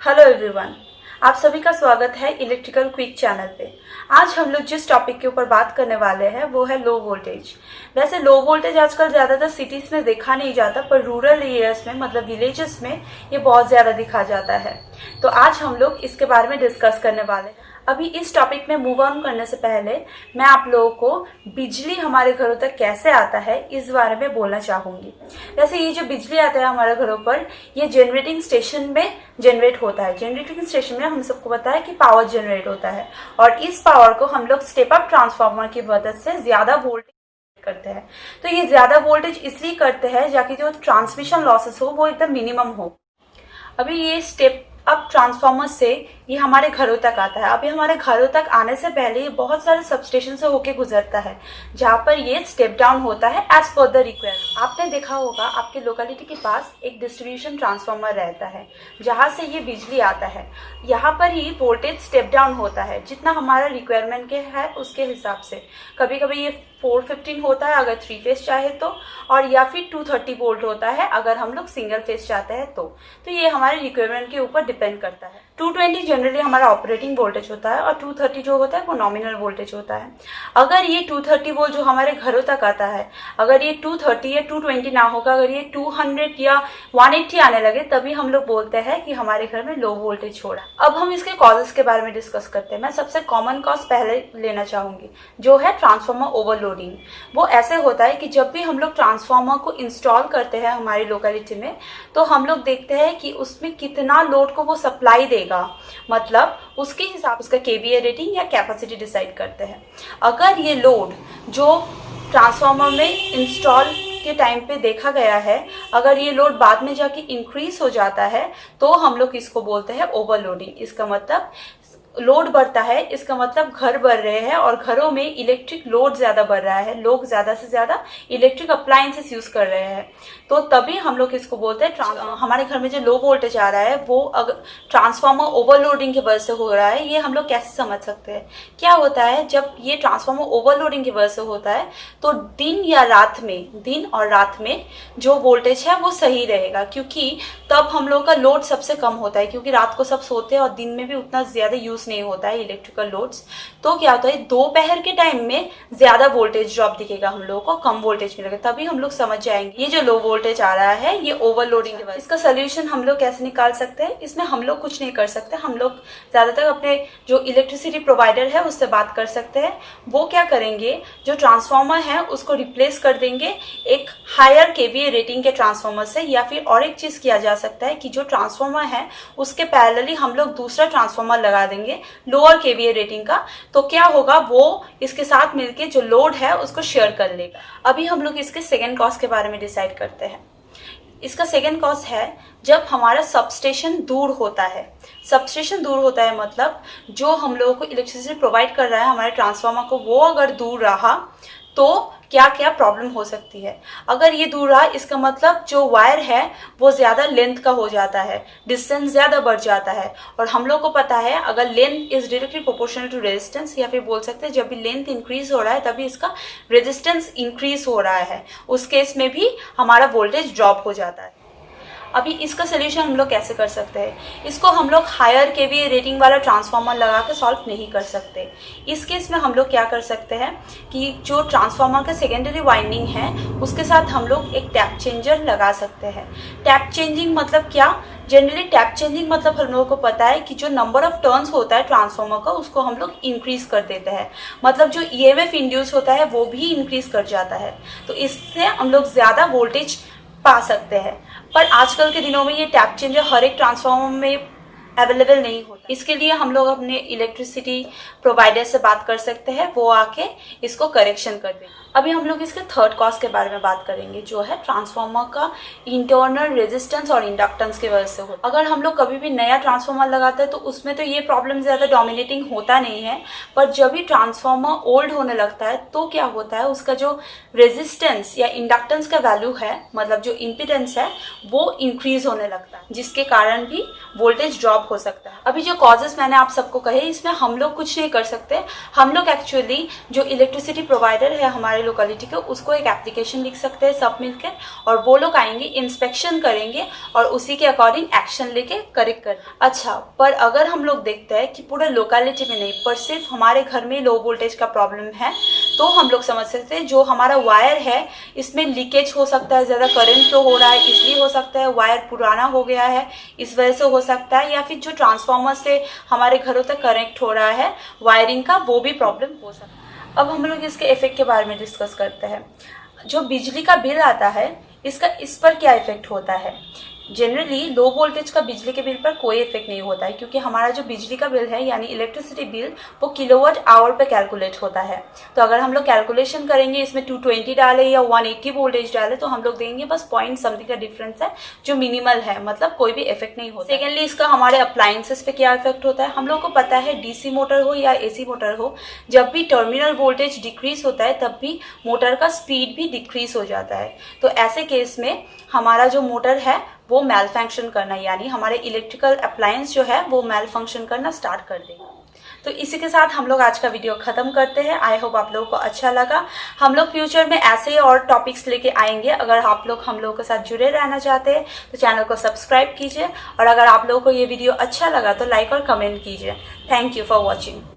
Hello everyone, आप सभी का स्वागत है इलेक्ट्रिकल क्विक चैनल पे। आज हम लोग जिस टॉपिक के ऊपर बात करने वाले हैं वो है लो वोल्टेज। वैसे लो वोल्टेज आजकल ज़्यादातर सिटीज़ में देखा नहीं जाता, पर रूरल एरियाज में मतलब विलेजेस में ये बहुत ज़्यादा दिखा जाता है। तो आज हम लोग इसके बारे में डिस्कस करने वाले हैं। अभी इस टॉपिक में मूव ऑन करने से पहले मैं आप लोगों को बिजली हमारे घरों तक कैसे आता है इस बारे में बोलना चाहूँगी। वैसे ये जो बिजली आता है हमारे घरों पर, ये जनरेटिंग स्टेशन में जनरेट होता है। जनरेटिंग स्टेशन में हम सबको पता है कि पावर जनरेट होता है और इस पावर को हम लोग स्टेप अप ट्रांसफार्मर की मदद से ज़्यादा वोल्टेज करते हैं। तो ये ज़्यादा वोल्टेज इसलिए करते हैं ताकि जो ट्रांसमिशन लॉसेस हो वो एकदम मिनिमम हो। अभी ये स्टेप अप ट्रांसफार्मर से ये हमारे घरों तक आता है। अभी हमारे घरों तक आने से पहले ये बहुत सारे सबस्टेशन से होके गुजरता है, जहाँ पर ये स्टेप डाउन होता है एज पर द रिक्वायरमेंट। आपने देखा होगा आपके लोकेलिटी के पास एक डिस्ट्रीब्यूशन ट्रांसफार्मर रहता है, जहाँ से ये बिजली आता है। यहाँ पर ही वोल्टेज स्टेप डाउन होता है जितना हमारा रिक्वायरमेंट के है उसके हिसाब से। कभी कभी ये 415 होता है अगर 3 फेज चाहे तो, और या फिर 230 वोल्ट होता है अगर हम लोग सिंगल फेज चाहते हैं तो ये हमारे रिक्वायरमेंट के ऊपर डिपेंड करता है। 220 जनरली हमारा ऑपरेटिंग वोल्टेज होता है और 230 जो होता है वो नॉमिनल वोल्टेज होता है। अगर ये 230 वोल्ट जो हमारे घरों तक आता है, अगर ये 230 या 220 ना होगा, अगर ये 200 या 180 आने लगे, तभी हम लोग बोलते हैं कि हमारे घर में लो वोल्टेज हो रहा है। अब हम इसके कॉजेस के बारे में डिस्कस करते हैं। मैं सबसे कॉमन कॉज पहले लेना चाहूंगी, जो है ट्रांसफार्मर ओवरलोडिंग। वो ऐसे होता है कि जब भी हम लोग ट्रांसफार्मर को इंस्टॉल करते हैं हमारी लोकेलिटी में, तो हम लोग देखते हैं कि उसमें कितना लोड को वो सप्लाई देगा, मतलब उसके हिसाब उसका केवीए रेटिंग या कैपेसिटी डिसाइड करते हैं। अगर ये लोड जो ट्रांसफार्मर में इंस्टॉल के टाइम पे देखा गया है, अगर ये लोड बाद में जाके इंक्रीज हो जाता है तो हम लोग इसको बोलते हैं ओवरलोडिंग। इसका मतलब लोड बढ़ता है, इसका मतलब घर बढ़ रहे हैं और घरों में इलेक्ट्रिक लोड ज्यादा बढ़ रहा है, लोग ज्यादा से ज्यादा इलेक्ट्रिक अप्लायंसेस यूज कर रहे हैं, तो तभी हम लोग इसको बोलते हैं हमारे घर में जो लो वोल्टेज आ रहा है वो अगर ट्रांसफार्मर ओवरलोडिंग की वजह से हो रहा है। ये हम लोग कैसे समझ सकते हैं? क्या होता है, जब ये ट्रांसफार्मर ओवरलोडिंग की वजह से होता है तो दिन और रात में जो वोल्टेज है वो सही रहेगा, क्योंकि तब हम लोग का लोड सबसे कम होता है, क्योंकि रात को सब सोते हैं और दिन में भी उतना ज्यादा यूज नहीं होता है इलेक्ट्रिकल लोड्स। तो क्या होता है, दोपहर के टाइम में ज्यादा वोल्टेज ड्रॉप दिखेगा, हम लोगों को कम वोल्टेज मिलेगा, तभी हम लोग समझ जाएंगे ये जो लो वोल्टेज आ रहा है ये ओवरलोडिंग की वजह। इसका सोल्यूशन हम लोग कैसे निकाल सकते हैं? इसमें हम लोग कुछ नहीं कर सकते, हम लोग ज्यादातर अपने जो इलेक्ट्रिसिटी प्रोवाइडर है उससे बात कर सकते हैं। वो क्या करेंगे, जो ट्रांसफार्मर है उसको रिप्लेस कर देंगे एक हायर केवीए रेटिंग के ट्रांसफार्मर से, या फिर और एक चीज किया जा सकता है कि जो ट्रांसफार्मर है उसके पैरेलली हम लोग दूसरा ट्रांसफार्मर लगा देंगे लोअर केवीए रेटिंग का। तो क्या होगा, वो इसके साथ मिलके जो लोड है उसको शेयर कर लेगा। अभी हम लोग इसके सेकेंड कॉज के बारे में डिसाइड करते हैं। इसका सेकेंड कॉज है जब हमारा सबस्टेशन दूर होता है। सबस्टेशन दूर होता है मतलब जो हम लोगों को इलेक्ट्रिसिटी प्रोवाइड कर रहा है हमारे ट्रांसफार्मर को, वो अगर दूर रहा तो क्या क्या प्रॉब्लम हो सकती है। अगर ये दूर रहा, इसका मतलब जो वायर है वो ज्यादा लेंथ का हो जाता है, डिस्टेंस ज्यादा बढ़ जाता है, और हम लोग को पता है अगर length is directly proportional to resistance, या फिर बोल सकते हैं जब भी लेंथ इंक्रीज हो रहा है तभी इसका रेजिस्टेंस इंक्रीज हो रहा है, उस केस में भी हमारा वोल्टेज ड्रॉप हो जाता है। अभी इसका सोल्यूशन हम लोग कैसे कर सकते हैं? इसको हम लोग हायर केवीए रेटिंग वाला ट्रांसफार्मर लगा के सॉल्व नहीं कर सकते। इस केस में हम लोग क्या कर सकते हैं कि जो ट्रांसफार्मर का सेकेंडरी वाइंडिंग है उसके साथ हम लोग एक टैप चेंजर लगा सकते हैं। टैप चेंजिंग मतलब क्या? जनरली टैप चेंजिंग मतलब हम लोगों को पता है कि जो नंबर ऑफ टर्न्स होता है ट्रांसफार्मर का उसको हम लोग इंक्रीज कर देते हैं, मतलब जो ईएमएफ इंड्यूस होता है वो भी इंक्रीज कर जाता है, तो इससे हम लोग ज्यादा वोल्टेज पा सकते हैं। पर आजकल के दिनों में ये टैप चेंजर हर एक ट्रांसफार्मर में अवेलेबल नहीं होता। इसके लिए हम लोग अपने इलेक्ट्रिसिटी प्रोवाइडर से बात कर सकते हैं, वो आके इसको करेक्शन कर देंगे। अभी हम लोग इसके थर्ड कॉज के बारे में बात करेंगे, जो है ट्रांसफार्मर का इंटरनल रेजिस्टेंस और इंडक्टेंस की वजह से होता है। अगर हम लोग कभी भी नया ट्रांसफार्मर लगाते हैं तो उसमें तो ये प्रॉब्लम ज्यादा डोमिनेटिंग होता नहीं है, पर जब भी ट्रांसफार्मर ओल्ड होने लगता है तो क्या होता है, उसका जो रेजिस्टेंस या इंडक्टेंस का वैल्यू है, मतलब जो इम्पीडेंस है, वो इंक्रीज होने लगता है, जिसके कारण भी वोल्टेज ड्रॉप हो सकता है। अभी जो कॉजेस मैंने आप सबको कहे, इसमें हम लोग कुछ नहीं कर सकते। हम लोग एक्चुअली जो इलेक्ट्रिसिटी प्रोवाइडर है हमारे लोकेलिटी के, उसको एक एप्लीकेशन लिख सकते हैं सब मिलकर, और वो लोग आएंगे, इंस्पेक्शन करेंगे और उसी के अकॉर्डिंग एक्शन लेके करेक्ट कर। अच्छा, पर अगर हम लोग देखते हैं कि पूरे लोकेलिटी में नहीं, पर सिर्फ हमारे घर में लो वोल्टेज का प्रॉब्लम है, तो हम लोग समझ सकते हैं जो हमारा वायर है इसमें लीकेज हो सकता है, ज़्यादा करंट फ्लो हो रहा है इसलिए हो सकता है, वायर पुराना हो गया है इस वजह से हो सकता है, या फिर जो ट्रांसफार्मर से हमारे घरों तक कनेक्ट हो रहा है वायरिंग का, वो भी प्रॉब्लम हो सकता है। अब हम लोग इसके इफेक्ट के बारे में डिस्कस करते हैं। जो बिजली का बिल आता है इसका इस पर क्या इफेक्ट होता है। जनरली लो वोल्टेज का बिजली के बिल पर कोई इफेक्ट नहीं होता है, क्योंकि हमारा जो बिजली का बिल है यानी इलेक्ट्रिसिटी बिल वो किलोवाट आवर पे कैलकुलेट होता है। तो अगर हम लोग कैलकुलेशन करेंगे इसमें 220 डाले या 180 वोल्टेज डाले तो हम लोग देंगे बस पॉइंट समथिंग का डिफरेंस है जो मिनिमल है, मतलब कोई भी इफेक्ट नहीं होता। सेकेंडली इसका हमारे अप्लायंसेस पे क्या इफेक्ट होता है। हम लोग को पता है डीसी मोटर हो या एसी मोटर हो, जब भी टर्मिनल वोल्टेज डिक्रीज होता है तब भी मोटर का स्पीड भी डिक्रीज हो जाता है। तो ऐसे केस में हमारा जो मोटर है वो मैल फंक्शन करना, यानी हमारे इलेक्ट्रिकल अप्लायंस जो है वो मैल फंक्शन करना स्टार्ट कर देगा। तो इसी के साथ हम लोग आज का वीडियो खत्म करते हैं। आई होप आप लोगों को अच्छा लगा। हम लोग फ्यूचर में ऐसे ही और टॉपिक्स लेके आएंगे। अगर आप लोग हम लोगों के साथ जुड़े रहना चाहते हैं तो चैनल को सब्सक्राइब कीजिए, और अगर आप लोगों को ये वीडियो अच्छा लगा तो लाइक और कमेंट कीजिए। Thank you for watching.